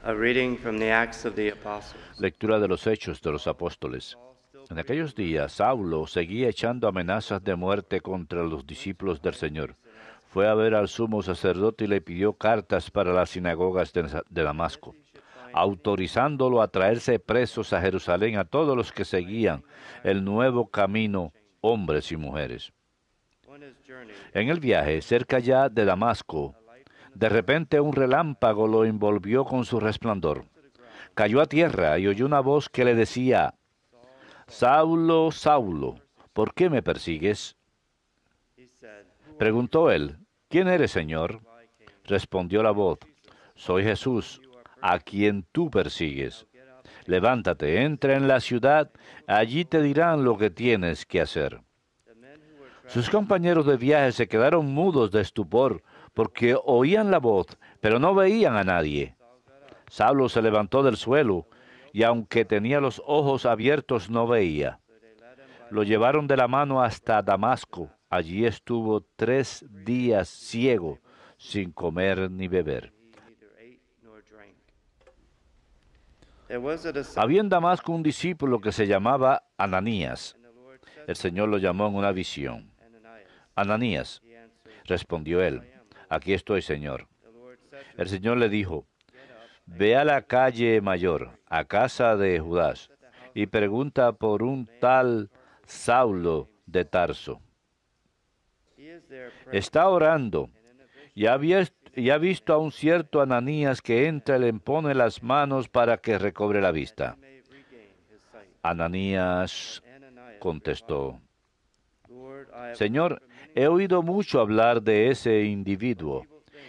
A reading from the Acts of the Apostles. Lectura de los Hechos de los Apóstoles. En aquellos días, Saulo seguía echando amenazas de muerte contra los discípulos del Señor. Fue a ver al sumo sacerdote y le pidió cartas para las sinagogas de Damasco, autorizándolo a traerse presos a Jerusalén a todos los que seguían el nuevo camino, hombres y mujeres. En el viaje, cerca ya de Damasco, de repente un relámpago lo envolvió con su resplandor. Cayó a tierra y oyó una voz que le decía: Saulo, Saulo, ¿por qué me persigues? Preguntó él: ¿Quién eres, Señor? Respondió la voz: Soy Jesús, a quien tú persigues. Levántate, entra en la ciudad, allí te dirán lo que tienes que hacer. Sus compañeros de viaje se quedaron mudos de estupor, porque oían la voz, pero no veían a nadie. Saulo se levantó del suelo, y aunque tenía los ojos abiertos, no veía. Lo llevaron de la mano hasta Damasco. Allí estuvo 3 días ciego, sin comer ni beber. Había en Damasco un discípulo que se llamaba Ananías. El Señor lo llamó en una visión. Ananías, respondió él, aquí estoy, Señor. El Señor le dijo: ve a la calle mayor, a casa de Judas, y pregunta por un tal Saulo de Tarso. Está orando, y ha visto a un cierto Ananías que entra y le impone las manos para que recobre la vista. Ananías contestó: Señor, he oído mucho hablar de ese individuo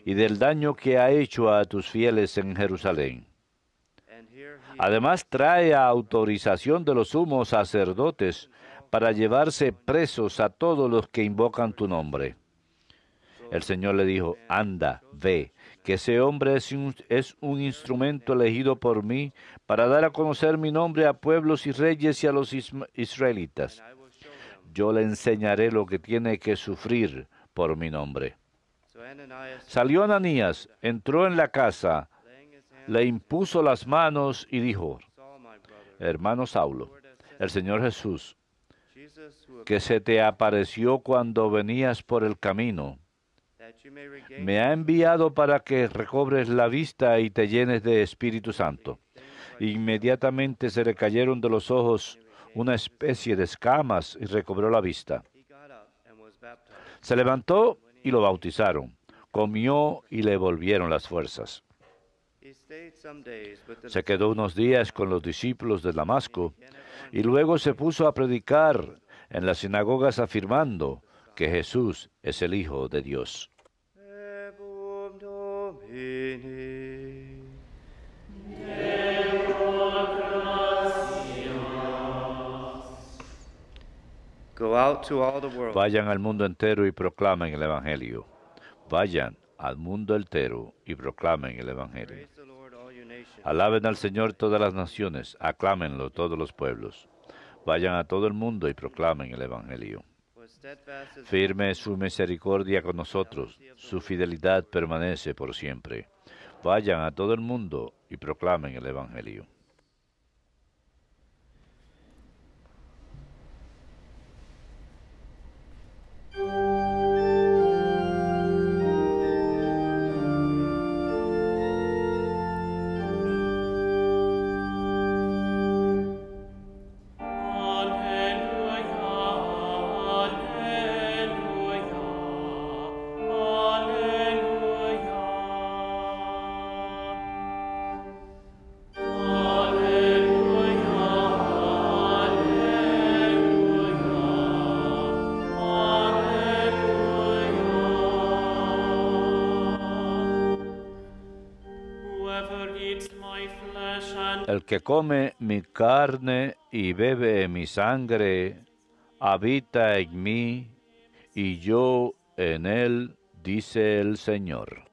y del daño que ha hecho a tus fieles en Jerusalén. Además, trae a autorización de los sumos sacerdotes para llevarse presos a todos los que invocan tu nombre. El Señor le dijo: anda, ve, que ese hombre es un instrumento elegido por mí para dar a conocer mi nombre a pueblos y reyes y a los israelitas. Yo le enseñaré lo que tiene que sufrir por mi nombre. Salió Ananías, entró en la casa, le impuso las manos y dijo: hermano Saulo, el Señor Jesús, que se te apareció cuando venías por el camino, me ha enviado para que recobres la vista y te llenes de Espíritu Santo. Inmediatamente se le cayeron de los ojos una especie de escamas y recobró la vista. Se levantó y lo bautizaron, comió y le volvieron las fuerzas. Se quedó unos días con los discípulos de Damasco y luego se puso a predicar en las sinagogas afirmando que Jesús es el Hijo de Dios. Vayan al mundo entero y proclamen el Evangelio. Vayan al mundo entero y proclamen el Evangelio. Alaben al Señor todas las naciones, aclámenlo todos los pueblos. Vayan a todo el mundo y proclamen el Evangelio. Firme es su misericordia con nosotros, su fidelidad permanece por siempre. Vayan a todo el mundo y proclamen el Evangelio. El que come mi carne y bebe mi sangre, habita en mí, y yo en él, dice el Señor.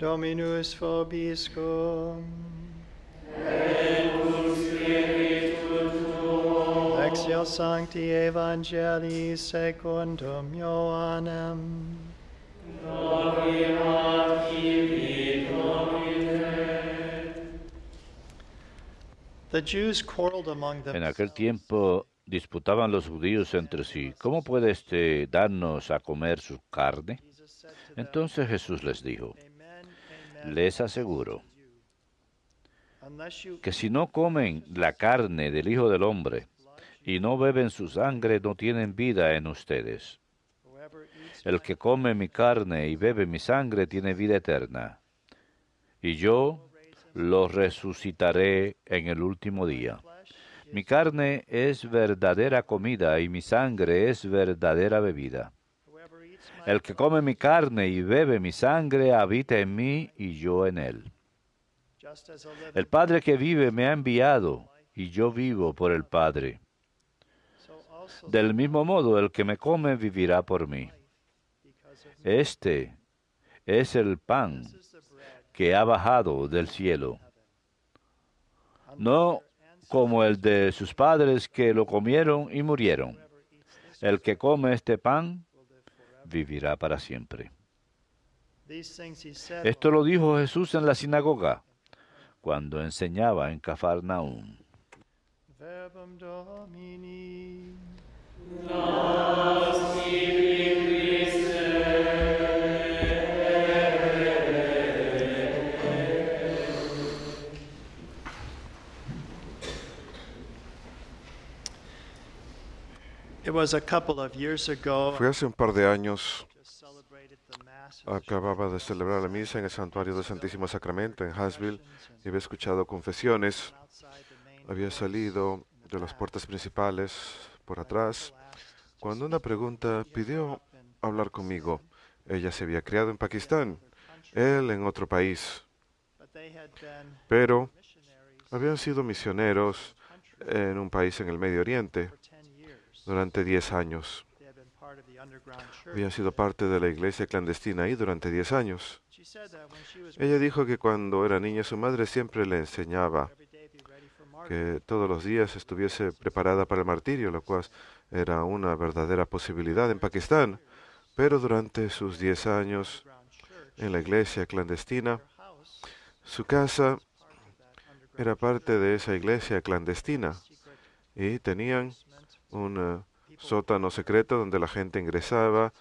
Dominus vobiscum. Lectio Sancti Evangelii secundum Ioannem. The Jews quarreled among En aquel themselves. tiempo disputaban los judíos entre sí, ¿cómo puede darnos a comer su carne? Jesus said to them, Entonces Jesús les dijo, Amen, amen, les I say aseguro to you, unless you que eat si no comen la carne del Hijo del Hombre y no beben su sangre, no tienen vida en ustedes. whoever eats El my que come mi carne y bebe mi sangre tiene vida eterna, y yo lo resucitaré en el último día. flesh Mi is carne es verdadera comida y mi sangre es verdadera bebida. whoever eats my El que come mi carne y bebe mi sangre habita en mí y yo en él. just as a living El Padre que vive me ha enviado y yo vivo por el Padre. so also Del mismo modo, el que me come vivirá por mí. because of me. Este es el pan This is the bread que ha bajado del cielo, unlike no their ancestors, como el de sus padres que lo comieron y murieron. whoever eats this El que come este pan will live forever. vivirá para siempre. These things he said Esto lo dijo Jesús en la sinagoga, cuando enseñaba en Cafarnaúm. Verbum Domini. It was a couple of years ago. Fue hace un par de años, Just celebrated the Mass. acababa de celebrar la misa en el Santuario del Santísimo Sacramento en Huntsville y había escuchado confesiones. Outside the main Había salido de las puertas principales por atrás cuando una pregunta pidió hablar conmigo. Ella se había criado en Pakistán, él en otro país, but they had been pero missionaries habían sido misioneros en un país en el Medio Oriente for 10 years. durante 10 años. They had been part of the underground church. Habían sido parte de la iglesia clandestina ahí durante 10 años. She said that when she was Ella dijo que cuando era niña su madre siempre le enseñaba every day be ready for martyrdom. que todos los días estuviese preparada para el martirio, lo cual era una verdadera posibilidad en Pakistán. Pero durante sus 10 años Underground church, en la iglesia clandestina, her house su casa part of that underground era parte de esa iglesia clandestina secret y tenían basement. un sótano secreto donde la gente ingresaba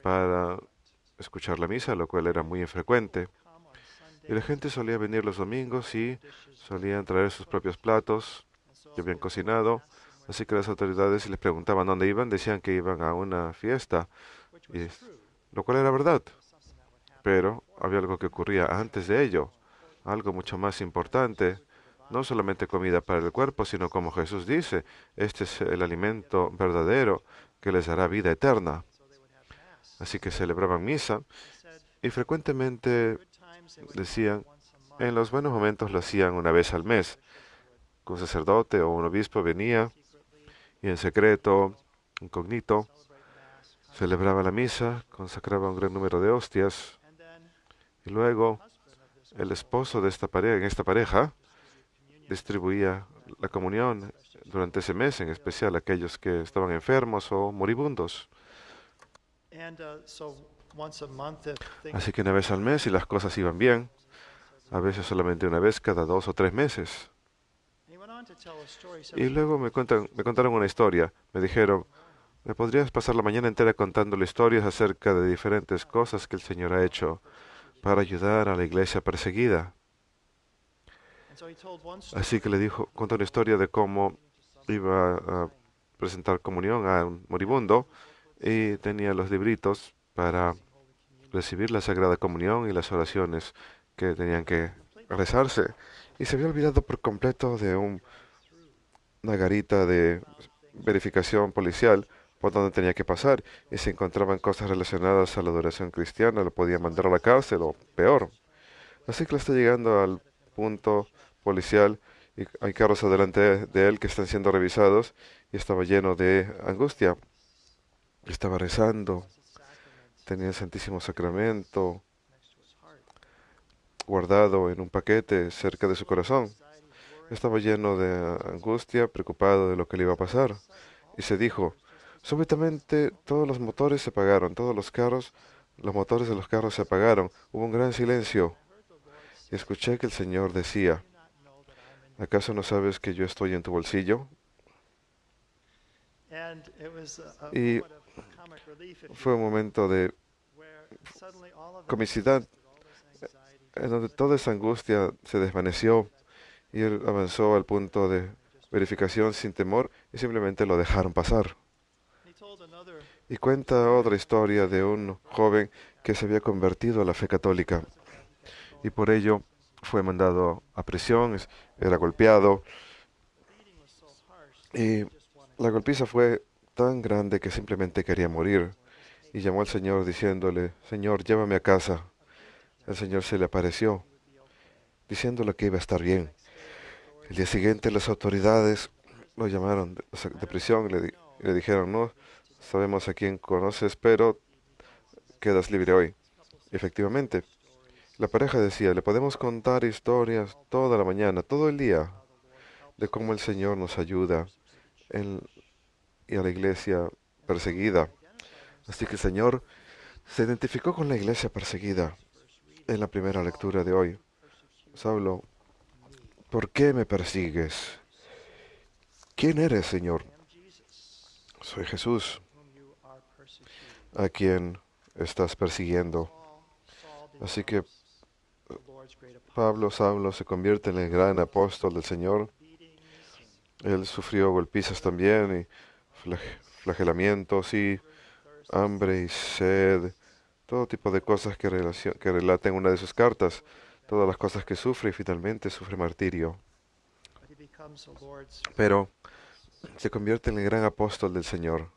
para escuchar la misa, lo cual era muy infrecuente. Come on Sunday, Y la gente solía venir los domingos y solían traer sus propios platos and so que habían they cocinado. asked them where- Así que las autoridades, si les preguntaban dónde iban, decían que iban a una fiesta, which y was true. lo cual era verdad. Something that would happen. Pero había algo que ocurría antes de ello, algo mucho más importante, no solamente comida para el cuerpo, sino como Jesús dice, este es el alimento verdadero que les dará vida eterna. So they would have mass. Así que celebraban misa They said y frecuentemente good times they would decían, once a month. en los buenos momentos lo hacían una vez al mes. Un sacerdote o un obispo venía Secretly y en secreto, incógnito, celebrate mass. celebraba la misa, consacraba un gran número de hostias And then y luego husband of this el esposo de esta pareja, en esta pareja, distribuía la comunión durante ese mes, en especial a aquellos que estaban enfermos o moribundos. and so once a month if things Así que una vez al mes y las cosas iban bien, a veces solamente una vez cada 2 o 3 meses. he went on to tell a story. He said, Y luego me contaron una historia. Me dijeron, ¿me podrías pasar la mañana entera contándole historias acerca de diferentes cosas que el Señor ha hecho para ayudar a la iglesia perseguida? and so he told one story. Así que contó una historia de cómo iba a presentar comunión a un moribundo y tenía los libritos para recibir la Sagrada Comunión y las oraciones que tenían que rezarse. Y se había olvidado por completo de una garita de verificación policial por donde tenía que pasar. Y se encontraban cosas relacionadas a la adoración cristiana, lo podían mandar a la cárcel o peor. Así que le está llegando al punto policial y hay carros adelante de él que están siendo revisados y estaba lleno de angustia. Estaba rezando, tenía el Santísimo Sacramento Next to his heart. guardado en un paquete cerca de su corazón. Estaba lleno de angustia, preocupado de lo que le iba a pasar. Y se dijo, súbitamente todos los motores se apagaron, los motores de los carros se apagaron. Hubo un gran silencio. Y escuché que el Señor decía, ¿acaso no sabes que yo estoy en tu bolsillo? Y fue un momento de comicidad en donde toda esa angustia se desvaneció y él avanzó al punto de verificación sin temor y simplemente lo dejaron pasar. Y cuenta otra historia de un joven que se había convertido a la fe católica y por ello fue mandado a prisión, era golpeado y la golpiza fue tan grande que simplemente quería morir y llamó al Señor diciéndole, Señor, llévame a casa. El Señor se le apareció diciéndole que iba a estar bien. El día siguiente las autoridades lo llamaron de prisión y le dijeron, no sabemos a quién conoces, pero quedas libre hoy. Y efectivamente, la pareja decía, le podemos contar historias toda la mañana, todo el día, de cómo el Señor nos ayuda y a la iglesia perseguida. Así que el Señor se identificó con la iglesia perseguida en la primera lectura de hoy. Saulo, ¿por qué me persigues? ¿Quién eres, Señor? Soy Jesús, a quien estás persiguiendo. Así que Saulo se convierte en el gran apóstol del Señor. Él sufrió golpizas también y flagelamientos y hambre y sed, todo tipo de cosas que relata en una de sus cartas, todas las cosas que sufre y finalmente sufre martirio. Pero se convierte en el gran apóstol del Señor.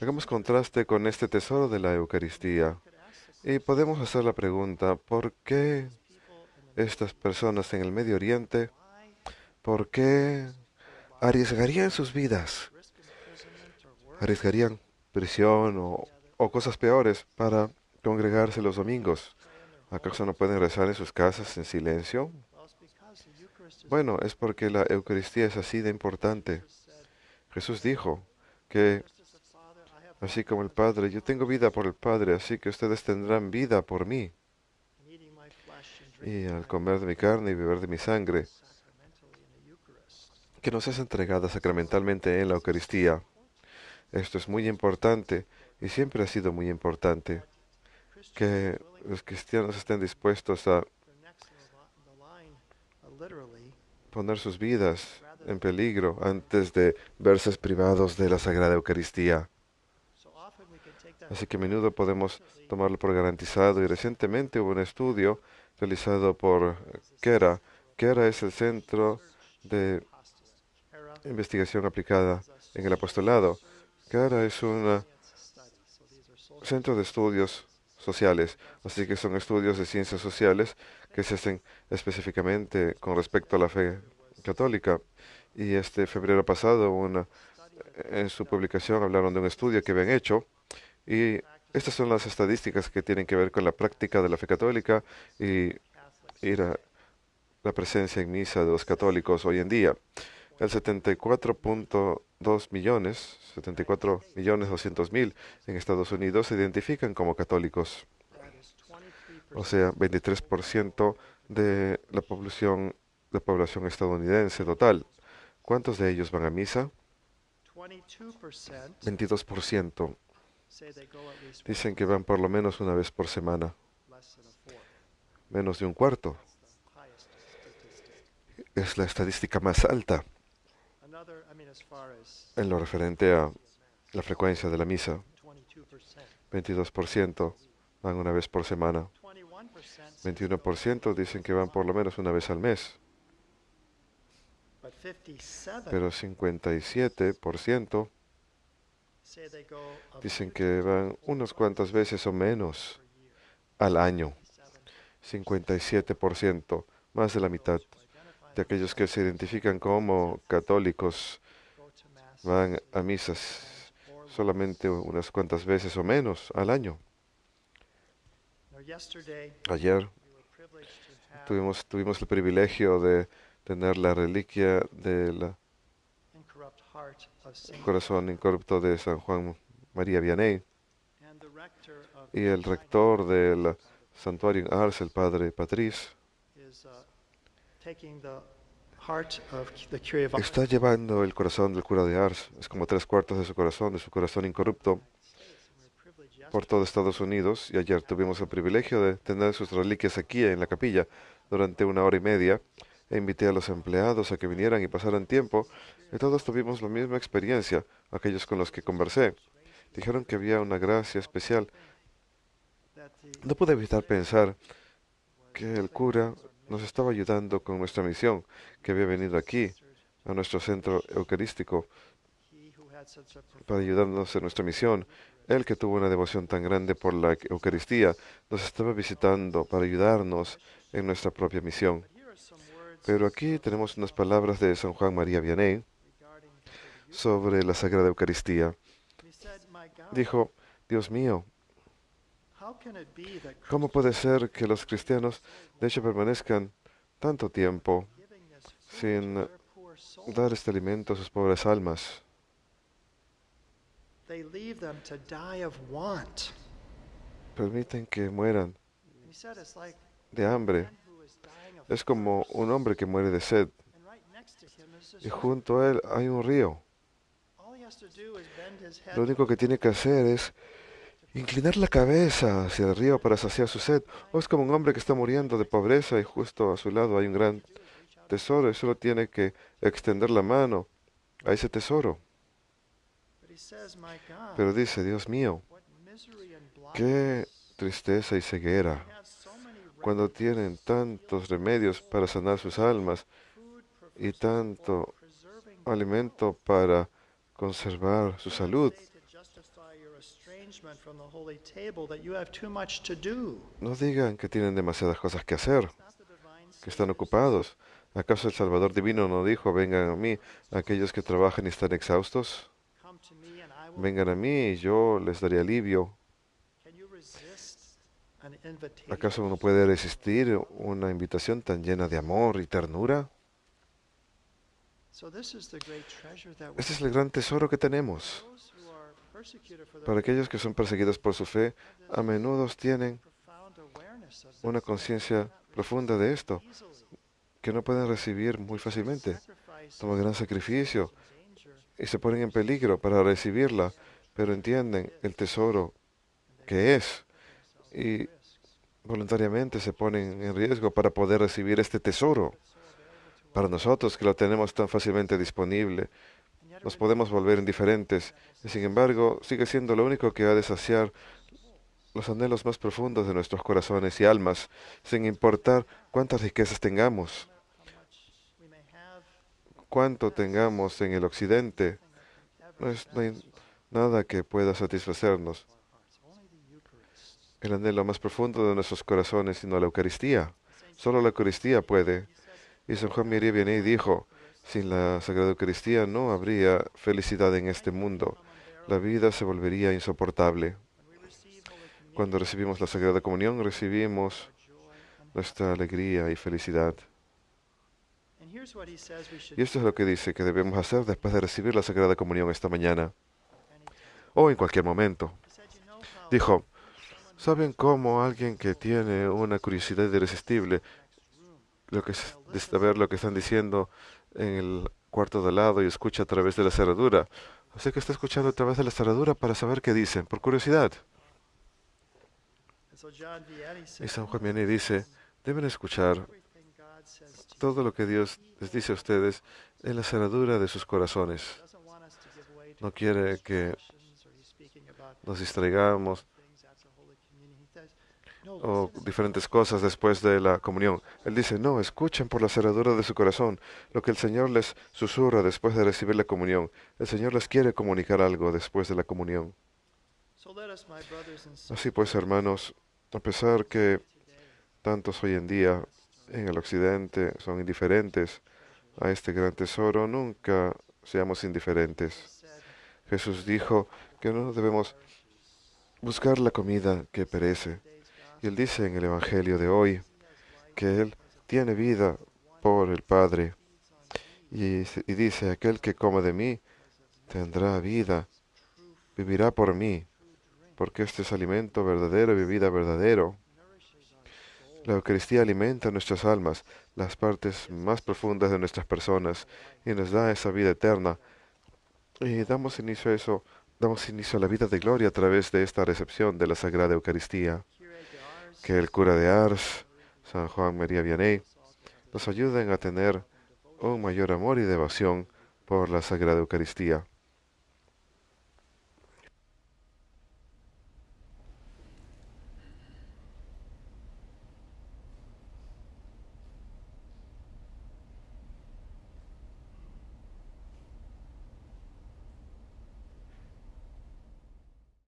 Hagamos contraste con este tesoro de la Eucaristía y podemos hacer la pregunta, ¿por qué estas personas en el Medio Oriente, por qué arriesgarían sus vidas? Arriesgarían prisión o cosas peores para congregarse los domingos. ¿Acaso no pueden rezar en sus casas en silencio? Bueno, es porque la Eucaristía es así de importante. Jesús dijo que, así como el Padre, yo tengo vida por el Padre, así que ustedes tendrán vida por mí. Y al comer de mi carne y beber de mi sangre, que nos es entregada sacramentalmente en la Eucaristía. Esto es muy importante y siempre ha sido muy importante que los cristianos estén dispuestos a poner sus vidas en peligro antes de verse privados de la Sagrada Eucaristía. Así que a menudo podemos tomarlo por garantizado y recientemente hubo un estudio realizado por Kera. Kera es el Centro de Investigación Aplicada en el Apostolado. Kera es un centro de estudios sociales, así que son estudios de ciencias sociales que se hacen específicamente con respecto a la fe católica. Y este febrero pasado, en su publicación, hablaron de un estudio que habían hecho y estas son las estadísticas que tienen que ver con la práctica de la fe católica y la presencia en misa de los católicos hoy en día. El 74.2 millones, 74.200.000 en Estados Unidos se identifican como católicos. O sea, 23% de la población estadounidense total. ¿Cuántos de ellos van a misa? 22% dicen que van por lo menos una vez por semana. Menos de un cuarto. Es la estadística más alta en lo referente a la frecuencia de la misa. 22% van una vez por semana. 21% dicen que van por lo menos una vez al mes. Pero 57% dicen que van unas cuantas veces o menos al año. 57%, más de la mitad de aquellos que se identifican como católicos van a misas solamente unas cuantas veces o menos al año. Ayer tuvimos el privilegio de tener la reliquia del corazón incorrupto de San Juan María Vianney, y el rector del santuario en Ars, el padre Patrice, está llevando el corazón del cura de Ars. Es como 3/4 de su corazón incorrupto, por todo Estados Unidos. Y ayer tuvimos el privilegio de tener sus reliquias aquí en la capilla durante 1 hora y media. E invité a los empleados a que vinieran y pasaran tiempo. Y todos tuvimos la misma experiencia, aquellos con los que conversé. Dijeron que había una gracia especial. No pude evitar pensar que el cura nos estaba ayudando con nuestra misión, que había venido aquí, a nuestro centro eucarístico, para ayudarnos en nuestra misión. Él, que tuvo una devoción tan grande por la Eucaristía, nos estaba visitando para ayudarnos en nuestra propia misión. Pero aquí tenemos unas palabras de San Juan María Vianney sobre la Sagrada Eucaristía. Dijo: Dios mío, ¿cómo puede ser que los cristianos, de hecho, permanezcan tanto tiempo sin dar este alimento a sus pobres almas? Permiten que mueran de hambre. Es como un hombre que muere de sed, y junto a él hay un río. Lo único que tiene que hacer es inclinar la cabeza hacia el río para saciar su sed. O es como un hombre que está muriendo de pobreza y justo a su lado hay un gran tesoro y solo tiene que extender la mano a ese tesoro. Pero dice: Dios mío, qué tristeza y ceguera cuando tienen tantos remedios para sanar sus almas y tanto alimento para conservar su salud. No digan que tienen demasiadas cosas que hacer, que están ocupados. ¿Acaso el Salvador Divino no dijo: vengan a mí aquellos que trabajan y están exhaustos? Vengan a mí y yo les daré alivio. ¿Acaso uno puede resistir una invitación tan llena de amor y ternura? Este es el gran tesoro que tenemos. Para aquellos que son perseguidos por su fe, a menudo tienen una conciencia profunda de esto, que no pueden recibir muy fácilmente. Toman gran sacrificio y se ponen en peligro para recibirla, pero entienden el tesoro que es y voluntariamente se ponen en riesgo para poder recibir este tesoro. Para nosotros, que lo tenemos tan fácilmente disponible, nos podemos volver indiferentes y, sin embargo, sigue siendo lo único que ha de saciar los anhelos más profundos de nuestros corazones y almas, sin importar cuántas riquezas tengamos, cuánto tengamos en el occidente. No hay nada que pueda satisfacernos el anhelo más profundo de nuestros corazones, sino la Eucaristía. Solo la Eucaristía puede. Y San Juan María Vianney dijo: sin la Sagrada Eucaristía no habría felicidad en este mundo. La vida se volvería insoportable. Cuando recibimos la Sagrada Comunión, recibimos nuestra alegría y felicidad. Y esto es lo que dice que debemos hacer después de recibir la Sagrada Comunión esta mañana, o en cualquier momento. Dijo: ¿saben cómo alguien que tiene una curiosidad irresistible, de saber lo que están diciendo en el cuarto de al lado y escucha a través de la cerradura? Así que está escuchando a través de la cerradura para saber qué dicen, por curiosidad. Y San Juan Vianney dice: deben escuchar todo lo que Dios les dice a ustedes en la cerradura de sus corazones. No quiere que nos distraigamos o diferentes cosas después de la comunión. Él dice: no, escuchen por la cerradura de su corazón lo que el Señor les susurra después de recibir la comunión. El Señor les quiere comunicar algo después de la comunión. Así pues, hermanos, a pesar que tantos hoy en día en el occidente son indiferentes a este gran tesoro, nunca seamos indiferentes. Jesús dijo que no debemos buscar la comida que perece, Y Él dice en el Evangelio de hoy que Él tiene vida por el Padre. Y dice, aquel que come de mí tendrá vida, vivirá por mí, porque este es alimento verdadero y bebida verdadero. La Eucaristía alimenta nuestras almas, las partes más profundas de nuestras personas, y nos da esa vida eterna. Y damos inicio a eso, damos inicio a la vida de gloria a través de esta recepción de la Sagrada Eucaristía. Que el cura de Ars, San Juan María Vianney, nos ayuden a tener un mayor amor y devoción por la Sagrada Eucaristía.